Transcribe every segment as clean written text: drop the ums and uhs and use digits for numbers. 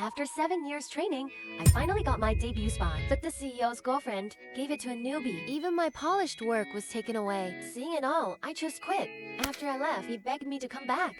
After 7 years training, I finally got my debut spot. But the CEO's girlfriend gave it to a newbie. Even my polished work was taken away. Seeing it all, I just quit. After I left, he begged me to come back.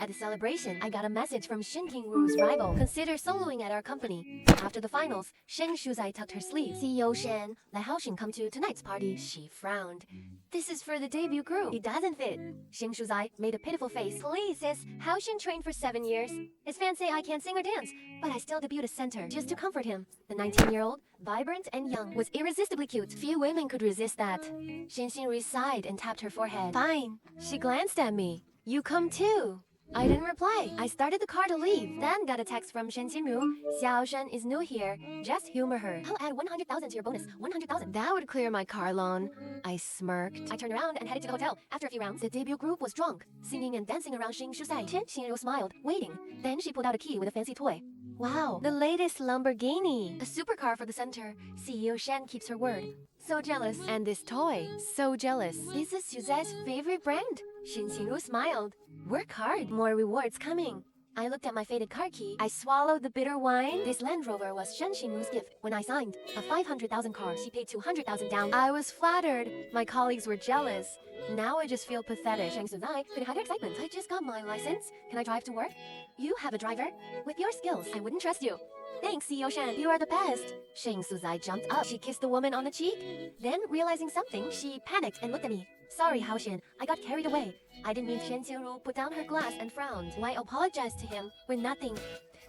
At the celebration, I got a message from Shin King-ru's rival. Consider soloing at our company. After the finals, Sheng Shuzai tucked her sleeve. CEO Shen, let Haoxin come to tonight's party. She frowned. This is for the debut group. It doesn't fit. Sheng Shuzai made a pitiful face. Please, sis, Haoxin trained for 7 years. His fans say I can't sing or dance, but I still debuted a center just to comfort him. The 19-year-old, vibrant and young, was irresistibly cute. Few women could resist that. Shen Xinru sighed and tapped her forehead. Fine. She glanced at me. You come too. I didn't reply. I started the car to leave, then got a text from Shen Xinru. Xiuxian is new here. Just humor her. I'll add 100,000 to your bonus. 100,000. That would clear my car loan. I smirked. I turned around and headed to the hotel. After a few rounds, the debut group was drunk, singing and dancing around Shen Shuzai. Shen Xinru smiled, waiting. Then she pulled out a key with a fancy toy. Wow, the latest Lamborghini. A supercar for the center. CEO Shen keeps her word. So jealous. And this toy, so jealous. Is this Xuzai's favorite brand? Shen Xinru smiled. Work hard, more rewards coming. I looked at my faded car key. I swallowed the bitter wine. This Land Rover was Shen Xinru's gift. When I signed a 500,000 car, she paid 200,000 down. I was flattered. My colleagues were jealous. Now I just feel pathetic. Sheng Shuzai could hide her excitement. I just got my license. Can I drive to work? You have a driver? With your skills, I wouldn't trust you. Thanks, CEO Shen. You are the best. Sheng Shuzai jumped up. She kissed the woman on the cheek. Then, realizing something, she panicked and looked at me. Sorry, Haoxin. I got carried away. I didn't mean. Shen Xinru put down her glass and frowned. I apologized to him with nothing.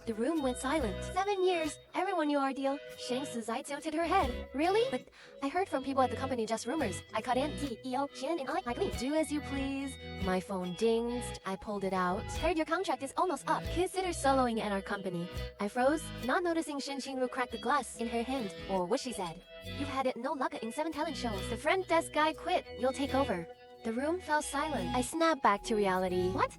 The room went silent. 7 years. Everyone knew our deal. Sheng Shuzai tilted her head. Really? But I heard from people at the company just rumors. I cut in. CEO Shen and I clean. Do as you please. My phone dinged. I pulled it out. Heard your contract is almost up. Consider soloing at our company. I froze, not noticing Shen Xinru crack the glass in her hand, or what she said. You've had it no luck in 7 talent shows. The front desk guy quit. You'll take over. The room fell silent. I snapped back to reality. What?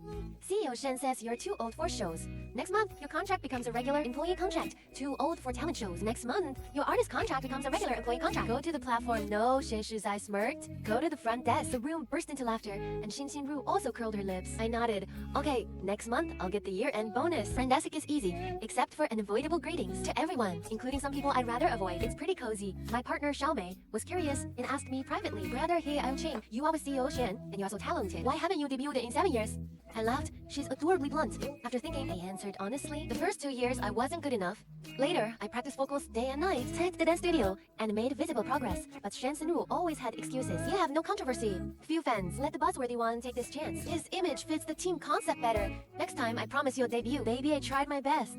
CEO Shen says you're too old for shows. Next month, your contract becomes a regular employee contract. Too old for talent shows. Next month, your artist contract becomes a regular employee contract. Go to the platform. No, Shen Shuzai smirked. Go to the front desk. The room burst into laughter, and Shen Xinru also curled her lips. I nodded. Okay, next month, I'll get the year-end bonus. Front desk is easy, except for unavoidable greetings to everyone, including some people I'd rather avoid. It's pretty cozy. My partner, Xiaomei, was curious and asked me privately, Brother, hey, I'm Ching. You are with CEO Shen, and you're so talented. Why haven't you debuted in 7 years? I laughed. She's adorably blunt. After thinking, I answered honestly. The first 2 years, I wasn't good enough. Later, I practiced vocals day and night, tech the dance studio, and made visible progress. But Shen Xinru always had excuses. You have no controversy. Few fans. Let the buzzworthy one take this chance. His image fits the team concept better. Next time, I promise you'll debut. Baby, I tried my best.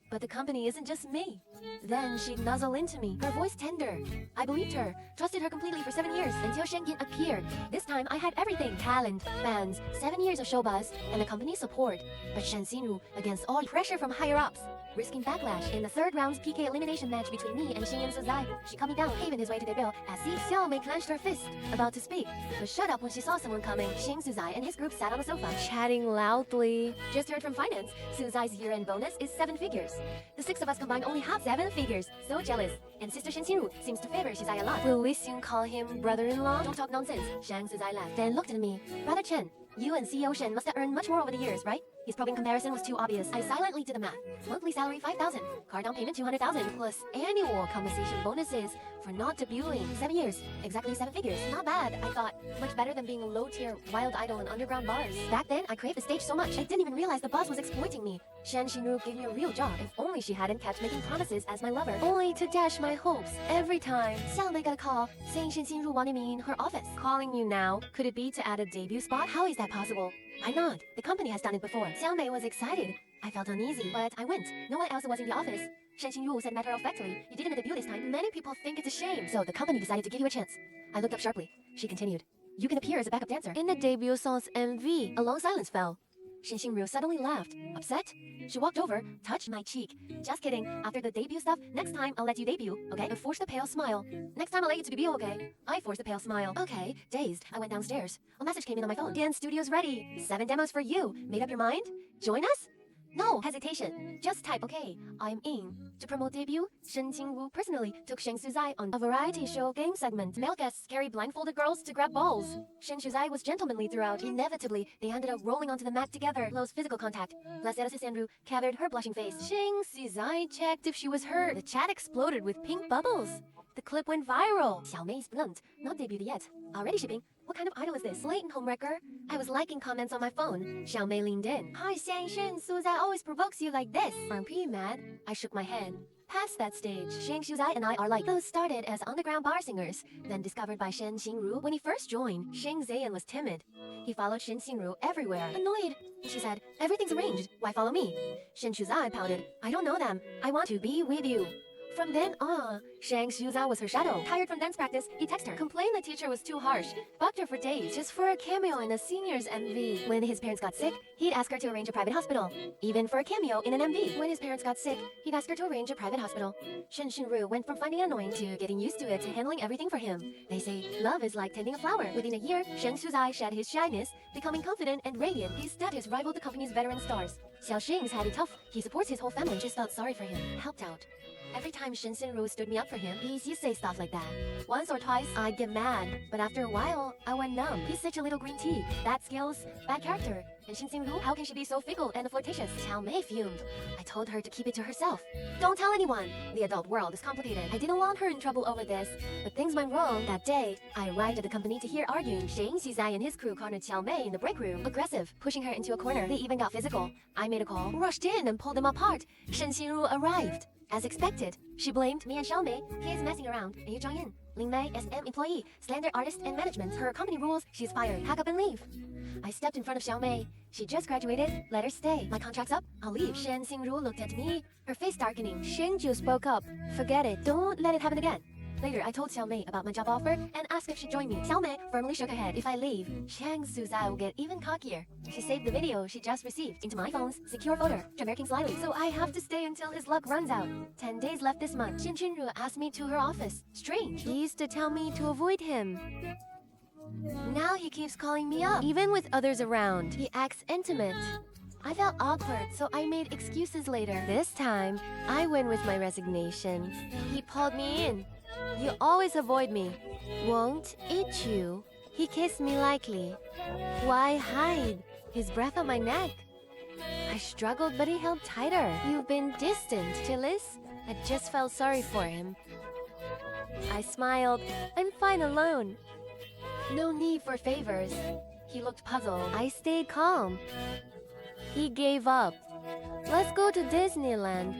But the company isn't just me. Then she'd nuzzle into me, her voice tender. I believed her, trusted her completely for 7 years until Shenkin appeared. This time I had everything: talent, fans, 7 years of show buzz, and the company's support. But Shen Xinru, against all pressure from higher-ups, risking backlash in the 3rd round's PK elimination match between me and Xing Shuzai. She cut me down, paving his way to debut, as Si Xiaomei clenched her fist, about to speak, but shut up when she saw someone coming. Xing Shuzai and his group sat on the sofa, chatting loudly. Just heard from finance, Shuzai's year-end bonus is 7 figures. The 6 of us combined only have 7 figures. So jealous. And Sister Shen Xinru seems to favor Shuzai a lot. Will we soon call him brother-in-law? Don't talk nonsense. Shang Shuzai laughed, then looked at me. Brother Chen, you and CEO Shen must have earned much more over the years, right? His probing comparison was too obvious. I silently did the math. Monthly salary 5,000. Car down payment 200,000. Plus annual compensation bonuses for not debuting. 7 years. Exactly 7 figures. Not bad, I thought. Much better than being a low-tier wild idol in underground bars. Back then, I craved the stage so much, I didn't even realize the boss was exploiting me. Shen Xinru gave me a real job. If only she hadn't kept making promises as my lover. Only to dash my hopes every time. Xiaomei got a call saying Shen Xinru wanted me in her office. Calling you now. Could it be to add a debut spot? How is that possible? I nod. The company has done it before. Xiaomei was excited. I felt uneasy, but I went. No one else was in the office. Shen Xinru said matter-of-factly, you didn't debut this time. Many people think it's a shame, so the company decided to give you a chance. I looked up sharply. She continued, you can appear as a backup dancer in the debut song's MV. A long silence fell. Shen Xinru suddenly laughed. Upset? She walked over, touched my cheek. Just kidding. After the debut stuff, next time I'll let you debut, okay? I forced a pale smile. Next time I'll let you to debut, okay? I forced a pale smile. Okay. Dazed, I went downstairs. A message came in on my phone. Dance studio's ready. 7 demos for you. Made up your mind? Join us? No hesitation. Just type okay. I'm Eng. To promote debut, Shen Qingwu personally took Shen Xuzai on a variety show game segment. Male guests carry blindfolded girls to grab balls. Shen Xuzai was gentlemanly throughout. Inevitably, they ended up rolling onto the mat together. Close physical contact. Placer Sandru covered her blushing face. Shen Xuzai checked if she was hurt. The chat exploded with pink bubbles. The clip went viral. Xiaomei's blunt. Not debuted yet. Already shipping. What kind of idol is this? Blatant homewrecker? I was liking comments on my phone. Xiaomei leaned in. Hi, Xianxia, Suzai always provokes you like this. Aren't you mad? I shook my head. Past that stage, Shang Xuzai and I are like those started as underground bar singers, then discovered by Shen Xingru. When he first joined, Shang Zayan was timid. He followed Shen Xingru everywhere. Annoyed, she said, everything's arranged. Why follow me? Shen Xuzai pouted. I don't know them. I want to be with you. From then on, Shang Xuzai was her shadow. Tired from dance practice, he texted her. Complained the teacher was too harsh. Bugged her for days just for a cameo in a senior's MV. When his parents got sick, he'd ask her to arrange a private hospital. Even for a cameo in an MV. When his parents got sick, he'd ask her to arrange a private hospital. Shen Xinru went from finding it annoying to getting used to it to handling everything for him. They say love is like tending a flower. Within a year, Shang Xuzai shed his shyness, becoming confident and radiant. His status rivaled the company's veteran stars. Xiao Xing's had it tough. He supports his whole family. Just felt sorry for him. Helped out. Every time Shen Xinru stood me up for him, he used to say stuff like that. Once or twice, I'd get mad, but after a while, I went numb. He's such a little green tea. Bad skills, bad character. And Shen Xinru, how can she be so fickle and flirtatious? Xiaomei fumed. I told her to keep it to herself. Don't tell anyone. The adult world is complicated. I didn't want her in trouble over this, but things went wrong. That day, I arrived at the company to hear arguing. Shang Xuzai and his crew cornered Xiaomei in the break room. Aggressive, pushing her into a corner. They even got physical. I made a call, rushed in and pulled them apart. Shen Xinru arrived. As expected, she blamed me and Xiaomei. He's messing around. And you join in. Ling Mei, SM employee, slander artist and management. Per company rules, she's fired. Pack up and leave. I stepped in front of Xiaomei. She just graduated. Let her stay. My contract's up. I'll leave. Shen Xingru looked at me, her face darkening. Shengju spoke up. Forget it. Don't let it happen again. Later, I told Xiaomei about my job offer and asked if she'd join me. Xiaomei firmly shook her head. If I leave, Shang Xuzai will get even cockier. She saved the video she just received into my phone's secure folder, Jamerking slyly. So I have to stay until his luck runs out. 10 days left this month. Shin Chinru asked me to her office. Strange. He used to tell me to avoid him. Now he keeps calling me up, even with others around. He acts intimate. I felt awkward, so I made excuses later. This time, I went with my resignation. He pulled me in. You always avoid me. Won't eat you. He kissed me lightly. Why hide? His breath on my neck. I struggled, but he held tighter. You've been distant, Tillis. I just felt sorry for him. I smiled. I'm fine alone. No need for favors. He looked puzzled. I stayed calm. He gave up. Let's go to Disneyland.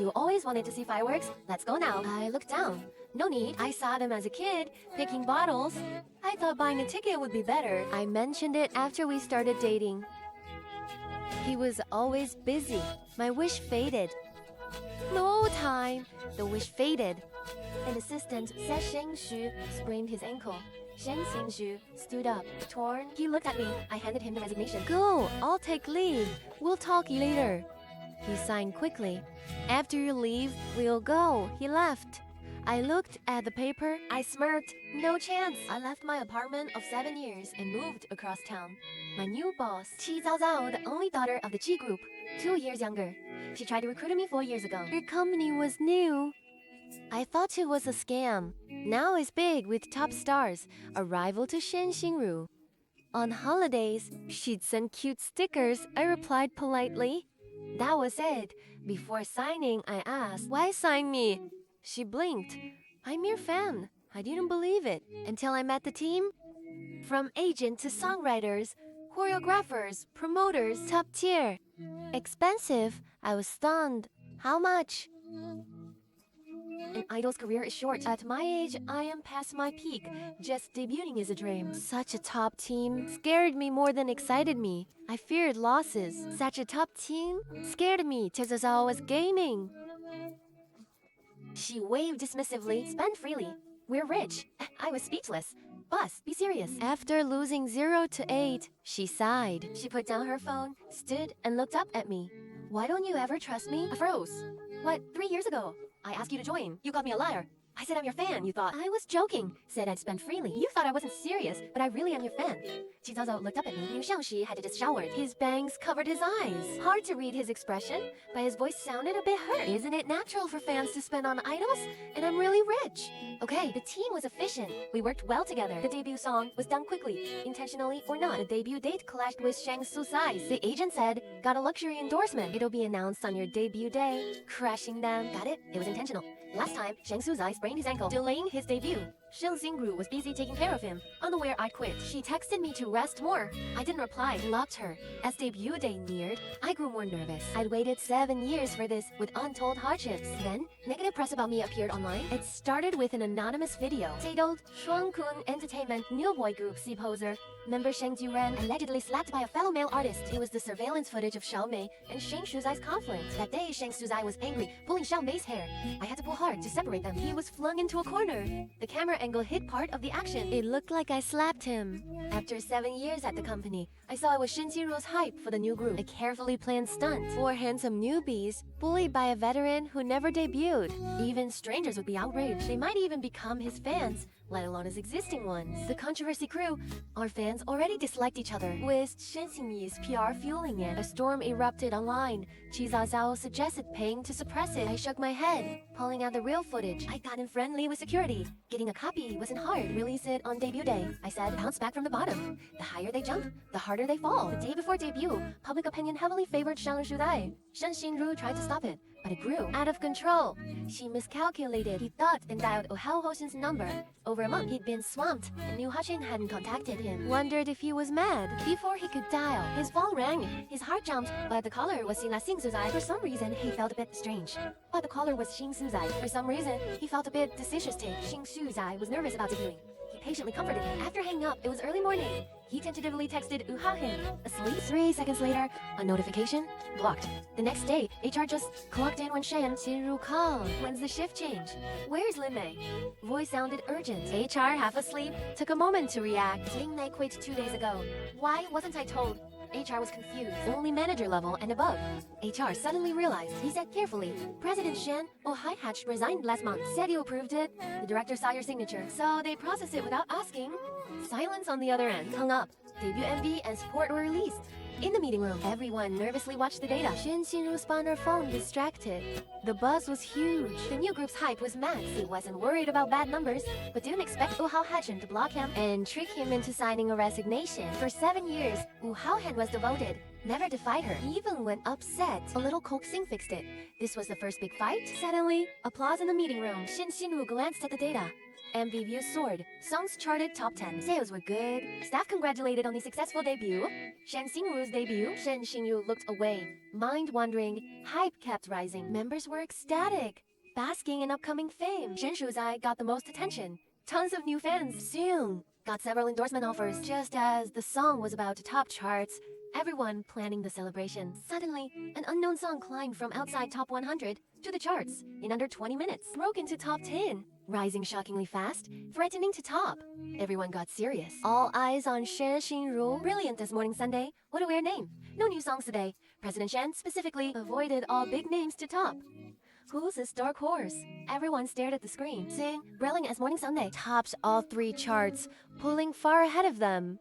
You always wanted to see fireworks? Let's go now. I looked down. No need. I saw them as a kid, picking bottles. I thought buying a ticket would be better. I mentioned it after we started dating. He was always busy. My wish faded. No time. The wish faded. An assistant, Sheng Xu, sprained his ankle. Shen Xingxu stood up, torn. He looked at me. I handed him the resignation. Go. I'll take leave. We'll talk later. He signed quickly. After you leave, we'll go. He left. I looked at the paper. I smirked. No chance. I left my apartment of 7 years and moved across town. My new boss, Qi Zhaozhao, the only daughter of the Qi group, 2 years younger. She tried to recruit me 4 years ago. Her company was new. I thought it was a scam. Now it's big with top stars, a rival to Shen Xingru. On holidays, she'd send cute stickers. I replied politely. That was it. Before signing, I asked, why sign me? She blinked. I'm your fan. I didn't believe it until I met the team. From agent to songwriters, choreographers, promoters, top tier. Expensive. I was stunned. How much? An idol's career is short. At my age, I am past my peak. Just debuting is a dream. Such a top team scared me more than excited me. I feared losses. Such a top team scared me just as I was gaming. She waved dismissively. Spend freely. We're rich. I was speechless. Boss, be serious. After losing 0 to 8, she sighed. She put down her phone, stood, and looked up at me. Why don't you ever trust me? I froze. What, 3 years ago? I asked you to join. You called me a liar. I said I'm your fan. You thought I was joking. Said I'd spend freely. You thought I wasn't serious, but I really am your fan. Ji Zao looked up at me, knew Xianxia had just showered. His bangs covered his eyes. Hard to read his expression, but his voice sounded a bit hurt. Isn't it natural for fans to spend on idols? And I'm really rich. Okay, the team was efficient. We worked well together. The debut song was done quickly, intentionally or not. The debut date clashed with Shang Susai's. The agent said, got a luxury endorsement. It'll be announced on your debut day. Crushing them. Got it? It was intentional. Last time, Shang Susai sprained his ankle, delaying his debut. Shen Xingru was busy taking care of him. Unaware I quit. She texted me to rest more. I didn't reply, blocked her. As debut day neared, I grew more nervous. I'd waited 7 years for this, with untold hardships. Then, negative press about me appeared online. It started with an anonymous video titled Xuanhuan Entertainment New Boy Group C Poser. Member Sheng Juren allegedly slapped by a fellow male artist. It was the surveillance footage of Xiao Mei and Sheng Shuzai's conflict. That day, Sheng Shuzai was angry, pulling Xiao Mei's hair. I had to pull hard to separate them. He was flung into a corner. The camera angle hid part of the action. It looked like I slapped him. After 7 years at the company, I saw it was Shen Qiru's hype for the new group. A carefully planned stunt. 4 handsome newbies, bullied by a veteran who never debuted. Even strangers would be outraged. They might even become his fans, let alone his existing ones. The controversy grew. Our fans already disliked each other, with Shen Xingyi's PR fueling it. A storm erupted online. Ji Zao suggested paying to suppress it. I shook my head, pulling out the real footage. I got in friendly with security. Getting a copy wasn't hard. Release it on debut day. I said, bounce back from the bottom. The higher they jump, the harder they fall. The day before debut, public opinion heavily favored Shang Shuzai. Shen Xingru tried to stop it, but it grew out of control. She miscalculated. He thought and dialed Hao Hoshin's number. Over a month, he'd been swamped, and knew Hoshin hadn't contacted him. Wondered if he was mad. Before he could dial, his phone rang. His heart jumped, but the caller was Xing Suzai. For some reason, he felt a bit strange. But the caller was Xing Suzai. For some reason, he felt a bit suspicious. Xing Suzai was nervous about debuting. He patiently comforted him. After hanging up, it was early morning. He tentatively texted Hao-hin. Asleep? 3 seconds later, a notification blocked. The next day, HR just clocked in when Shen Xinru called. When's the shift change? Where's Lin Mei? Voice sounded urgent. HR, half asleep, took a moment to react. Ling Mei quit 2 days ago. Why wasn't I told? HR was confused. Only manager level and above. HR suddenly realized. He said carefully, President Shen Hatch resigned last month. Said you approved it. The director saw your signature. So they processed it without asking. Silence on the other end. Hung up. Debut MV and support were released. In the meeting room, everyone nervously watched the data. Shen Xinru spun her phone, distracted. The buzz was huge. The new group's hype was max. He wasn't worried about bad numbers, but didn't expect Hatchin to block him and trick him into signing a resignation. For 7 years, Hatchin was devoted. Never defied her, even when upset. A little coaxing fixed it. This was the first big fight. Suddenly, applause in the meeting room. Shen Xinru glanced at the data. MV views soared. Songs charted top 10. Sales were good. Staff congratulated on the successful debut. Shen Xingru's debut. Shen Xingru looked away, mind wandering. Hype kept rising. Members were ecstatic, basking in upcoming fame. Shen Shuzai got the most attention. Tons of new fans. Soon, got several endorsement offers. Just as the song was about to top charts, everyone planning the celebration. Suddenly, an unknown song climbed from outside top 100 to the charts in under 20 minutes. Broke into top 10. Rising shockingly fast, threatening to top. Everyone got serious. All eyes on Shen Xinru. Brilliant this morning Sunday. What a weird name. No new songs today. President Shen specifically avoided all big names to top. Who's this dark horse? Everyone stared at the screen. Sing, brilliant as morning Sunday. Tops all 3 charts, pulling far ahead of them.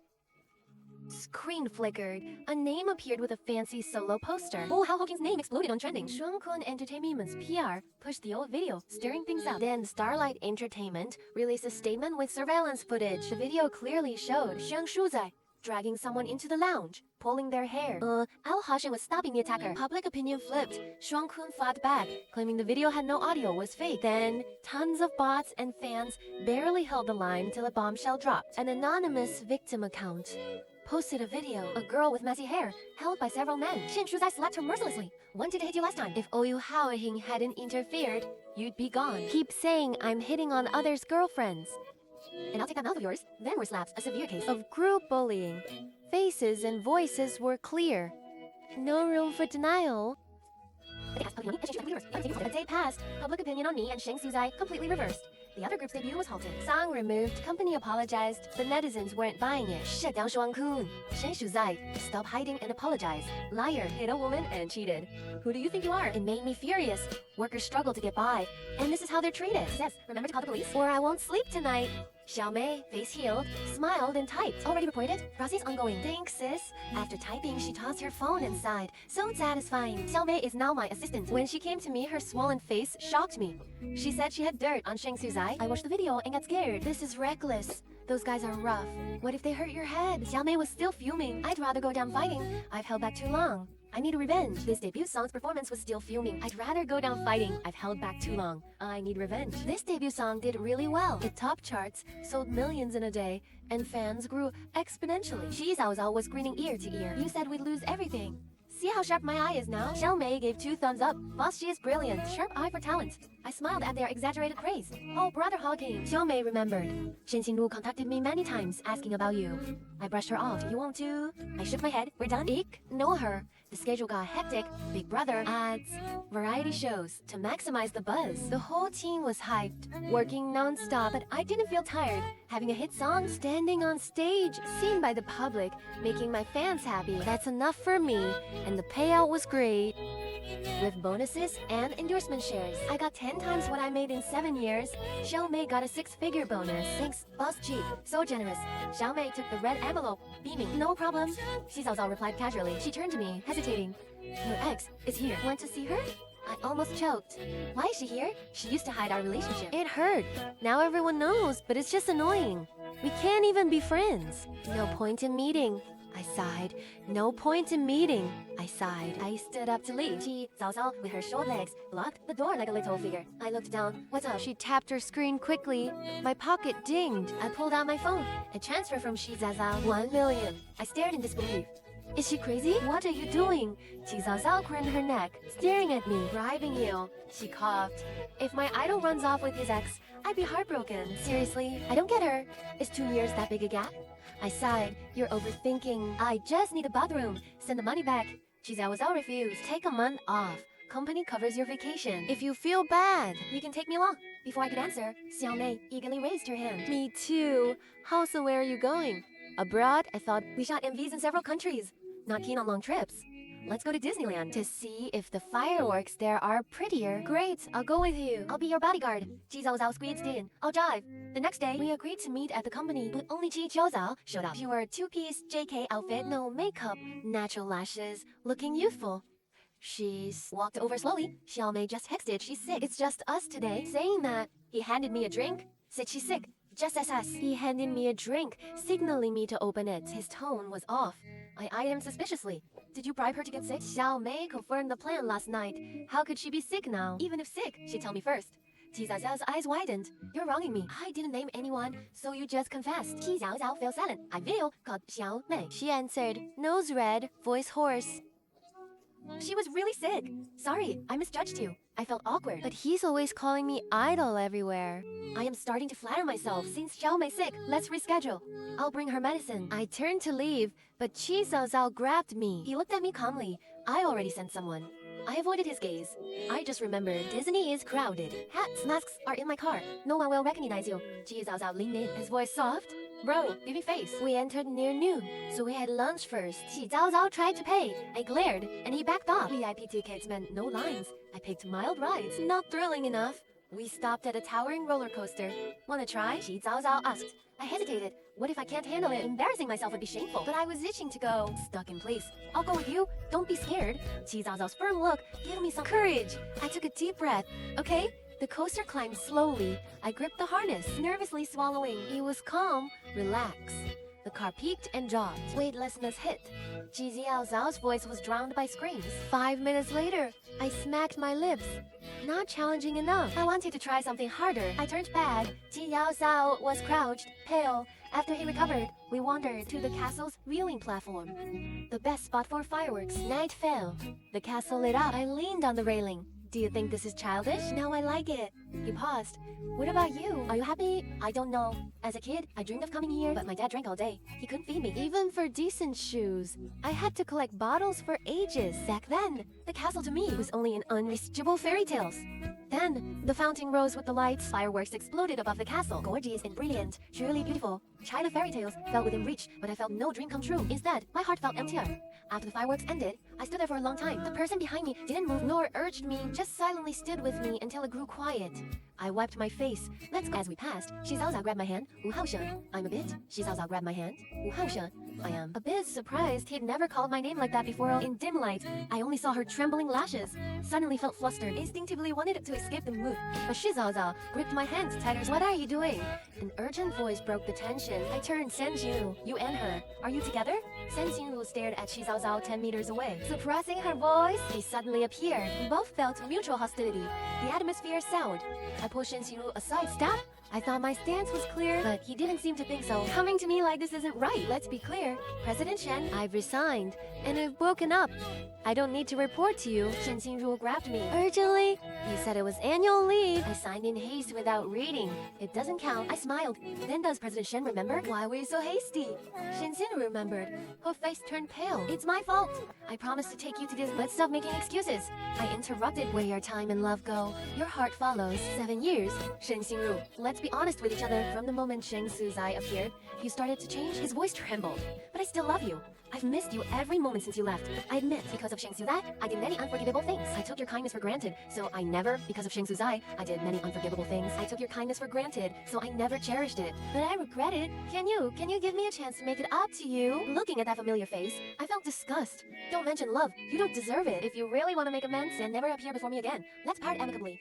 Screen flickered. A name appeared with a fancy solo poster. Hao Hoking's name exploded on trending. Xuanhuan Entertainment's PR pushed the old video, stirring things up. Then Starlight Entertainment released a statement with surveillance footage. The video clearly showed Shang Shuzai dragging someone into the lounge, pulling their hair. Hoshin was stopping the attacker. Public opinion flipped. Xuanhuan fought back, claiming the video had no audio, was fake. Then, tons of bots and fans barely held the line till a bombshell dropped. An anonymous victim account posted a video. A girl with messy hair, held by several men. Shen Shuzai slapped her mercilessly. Wanted to hit you last time. If Hao-hin hadn't interfered, you'd be gone. Keep saying I'm hitting on others' girlfriends, and I'll take that mouth of yours. Then were slaps, a severe case of group bullying. Faces and voices were clear. No room for denial. A day passed. Public opinion on me and Sheng Shuzai completely reversed. The other group's debut was halted. Song removed, company apologized, but netizens weren't buying it. Shut down Xuanhuan. Sheng Shuzai, stop hiding and apologize. Liar, hit a woman and cheated. Who do you think you are? It made me furious. Workers struggle to get by, and this is how they're treated. Yes, remember to call the police or I won't sleep tonight. Xiaomei, face healed, smiled and typed. Already reported? Process ongoing. Thanks, sis. After typing, she tossed her phone and sighed. So satisfying. Xiaomei is now my assistant. When she came to me, her swollen face shocked me. She said she had dirt on Shengxiu's eye. I watched the video and got scared. This is reckless. Those guys are rough. What if they hurt your head? Xiaomei was still fuming. I'd rather go down fighting. I've held back too long. I need revenge. This debut song's performance was still fuming. I'd rather go down fighting. I've held back too long. I need revenge. This debut song did really well. It topped charts, sold millions in a day, and fans grew exponentially. Xiaozao was grinning ear to ear. You said we'd lose everything. See how sharp my eye is now? Xiaomei gave 2 thumbs up. Boss, she is brilliant. Sharp eye for talent. I smiled at their exaggerated praise. Oh, brother Hawking. Xiaomei remembered. Shen Xinglu contacted me many times asking about you. I brushed her off. You won't too? I shook my head. We're done? Eek. Know her. The schedule got hectic. Big Brother, ads, variety shows to maximize the buzz. The whole team was hyped, working non-stop, but I didn't feel tired. Having a hit song, standing on stage, seen by the public, making my fans happy. That's enough for me, and the payout was great. With bonuses and endorsement shares, I got 10 times what I made in 7 years. Xiaomei got a 6-figure bonus. Thanks, Boss G. So generous. Xiaomei took the red envelope, beaming. No problem. Xiaozao replied casually. She turned to me, hesitating. Your ex is here. Want to see her? I almost choked. Why is she here? She used to hide our relationship. It hurt. Now everyone knows, but it's just annoying. We can't even be friends. No point in meeting. I sighed. No point in meeting. I sighed. I stood up to leave. She, Zao, with her short legs, blocked the door like a little figure. I looked down. What's up? She tapped her screen quickly. My pocket dinged. I pulled out my phone. A transfer from Zaozao. 1 million. I stared in disbelief. Is she crazy? What are you doing? Zaozao craned her neck, staring at me. Bribing you. She coughed. If my idol runs off with his ex, I'd be heartbroken. Seriously, I don't get her. Is 2 years that big a gap? I sighed. You're overthinking. I just need a bathroom. Send the money back. Zaozao refused. Take a month off. Company covers your vacation. If you feel bad, you can take me along. Before I could answer, Xiaomei eagerly raised her hand. Me too. How so? Where are you going? Abroad? I thought we shot MVs in several countries. Not keen on long trips. Let's go to Disneyland to see if the fireworks there are prettier. Great, I'll go with you. I'll be your bodyguard. Ji Zao squeezed in. I'll drive. The next day, we agreed to meet at the company, but only Ji Zao showed up. She wore a 2-piece JK outfit, no makeup, natural lashes, looking youthful. She walked over slowly. Xiaomei just texted, she's sick. It's just us today. Saying that, he handed me a drink. Said she's sick. Just as us. He handed me a drink, signaling me to open it. His tone was off. I eyed him suspiciously. Did you bribe her to get sick? Xiaomei confirmed the plan last night. How could she be sick now? Even if sick, she'd tell me first. Ziao's eyes widened. You're wronging me. I didn't name anyone, so you just confessed. Ziao fell silent. I video called Xiaomei. She answered, nose red, voice hoarse. She was really sick. Sorry, I misjudged you. I felt awkward. But he's always calling me idol everywhere. I am starting to flatter myself. Since Xiaomei's sick, let's reschedule. I'll bring her medicine. I turned to leave, but Qi Zao grabbed me. He looked at me calmly. I already sent someone. I avoided his gaze. I just remembered Disney is crowded. Hats, masks are in my car. No one will recognize you. Qi Zao leaned in, his voice soft. Bro, baby face. We entered near noon, so we had lunch first. Qi Zao tried to pay. I glared, and he backed off. VIP tickets meant no lines. I picked mild rides. Not thrilling enough. We stopped at a towering roller coaster. Wanna try? Qi Zao asked. I hesitated. What if I can't handle it? Embarrassing myself would be shameful. But I was itching to go. Stuck in place. I'll go with you. Don't be scared. Qi Zao's firm look gave me some courage. I took a deep breath. Okay? The coaster climbed slowly. I gripped the harness, nervously swallowing. He was calm, relaxed. The car peaked and dropped. Weightlessness hit. Ji Zhao's voice was drowned by screams. 5 minutes later, I smacked my lips. Not challenging enough. I wanted to try something harder. I turned back. Ji Zhao was crouched, pale. After he recovered, we wandered to the castle's viewing platform. The best spot for fireworks. Night fell. The castle lit up. I leaned on the railing. Do you think this is childish? No, I like it. He paused. What about you? Are you happy? I don't know. As a kid, I dreamed of coming here, but my dad drank all day. He couldn't feed me. Even for decent shoes, I had to collect bottles for ages. Back then, the castle to me was only an unreachable fairy tales. Then, the fountain rose with the lights. Fireworks exploded above the castle. Gorgeous and brilliant. Truly beautiful. China fairy tales felt within reach, but I felt no dream come true. Instead, my heart felt emptier. After the fireworks ended, I stood there for a long time. The person behind me didn't move nor urged me, just silently stood with me until it grew quiet. I wiped my face. Let's go. As we passed, Xiaoxian grabbed my hand. Xiuxian. I'm a bit. Xiaoxian grabbed my hand. Xiuxian. I am a bit surprised he'd never called my name like that before. In dim light, I only saw her trembling lashes. Suddenly felt flustered, instinctively wanted to escape the mood. But Xiaoxian gripped my hand tighter. What are you doing? An urgent voice broke the tension. I turned. Senju, you and her. Are you together? Senju stared at Xiaoxian 10 meters away. Suppressing her voice, he suddenly appeared. We both felt mutual hostility. The atmosphere soured. I pushed Senju aside. Stop! I thought my stance was clear, but he didn't seem to think so. Coming to me like this isn't right. Let's be clear. President Shen, I've resigned, and I've broken up. I don't need to report to you. Shen Xinru grabbed me. Urgently? You said it was annual leave. I signed in haste without reading. It doesn't count. I smiled. Then does President Shen remember? Why were you so hasty? Shen Xinru remembered. Her face turned pale. It's my fault. I promised to take you to this. Let's stop making excuses. I interrupted. Where your time and love go, your heart follows. 7 years. Shen Xinru, let's be honest with each other. From the moment Sheng Suzai appeared, you started to change. His voice trembled. But I still love you. I've missed you every moment since you left. I admit, because of Sheng Suzai, I did many unforgivable things. I took your kindness for granted, so I never, because of Sheng Suzai, I did many unforgivable things. I took your kindness for granted, so I never cherished it. But I regret it. Can you give me a chance to make it up to you? Looking at that familiar face, I felt disgust. Don't mention love. You don't deserve it. If you really want to make amends, then never appear before me again. Let's part amicably.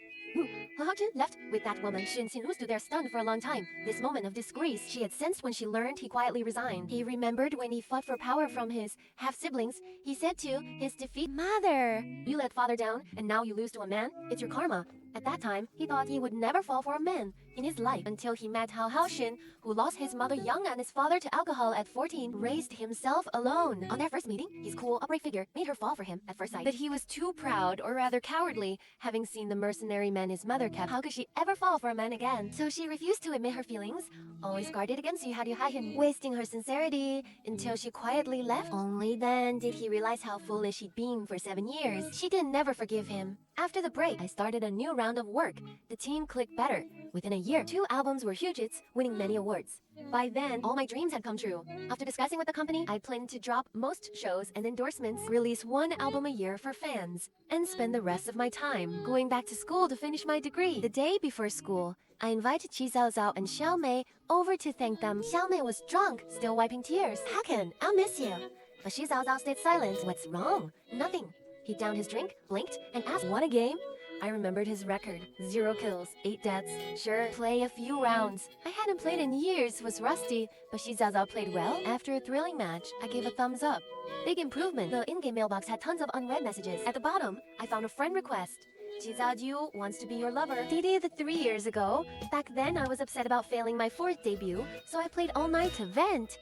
Hajin left with that woman. Shin Xinru stood there stunned for a long time. This moment of disgrace she had sensed when she learned he quietly resigned. He remembered when he fought for power from his half-siblings. He said to his defeat, Mother, you let father down, and now you lose to a man? It's your karma. At that time, he thought he would never fall for a man in his life until he met Hao Haoshin, who lost his mother young and his father to alcohol at 14, raised himself alone. On their first meeting, his cool, upright figure made her fall for him at first sight. But he was too proud, or rather cowardly, having seen the mercenary men his mother kept. How could she ever fall for a man again? So she refused to admit her feelings, always guarded against him, wasting her sincerity until she quietly left. Only then did he realize how foolish he'd been for 7 years. She did never forgive him. After the break, I started a new round of work. The team clicked better. Within a year, 2 albums were huge hits, winning many awards. By then, all my dreams had come true. After discussing with the company, I planned to drop most shows and endorsements, release 1 album a year for fans, and spend the rest of my time going back to school to finish my degree. The day before school, I invited Qi Zhaozhao and Xiao Mei over to thank them. Xiao Mei was drunk, still wiping tears. Hakan, I'll miss you. But Qi Zhaozhao stayed silent. What's wrong? Nothing. He downed his drink, blinked, and asked, "Want a game?" I remembered his record. 0 kills, 8 deaths. Sure, play a few rounds. I hadn't played in years, was rusty, but Xi Zhaozhao played well. After a thrilling match, I gave a thumbs up. Big improvement. The in-game mailbox had tons of unread messages. At the bottom, I found a friend request. Qi Zhaojiu wants to be your lover. Dated 3 years ago. Back then, I was upset about failing my 4th debut, so I played all night to vent.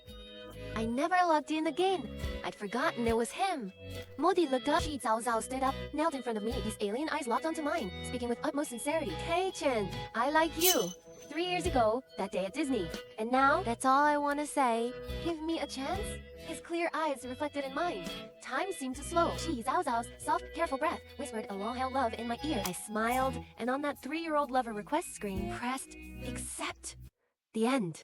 I never logged in again. I'd forgotten it was him. Modi looked up. Qi Zhaozhao stood up, knelt in front of me, his alien eyes locked onto mine, speaking with utmost sincerity. Hey Chen, I like you. 3 years ago, that day at Disney. And now, that's all I want to say. Give me a chance? His clear eyes reflected in mine. Time seemed to slow. Qi Zhaozhao's soft, careful breath whispered a long-held love in my ear. I smiled, and on that 3-year-old lover request screen, pressed accept. The end.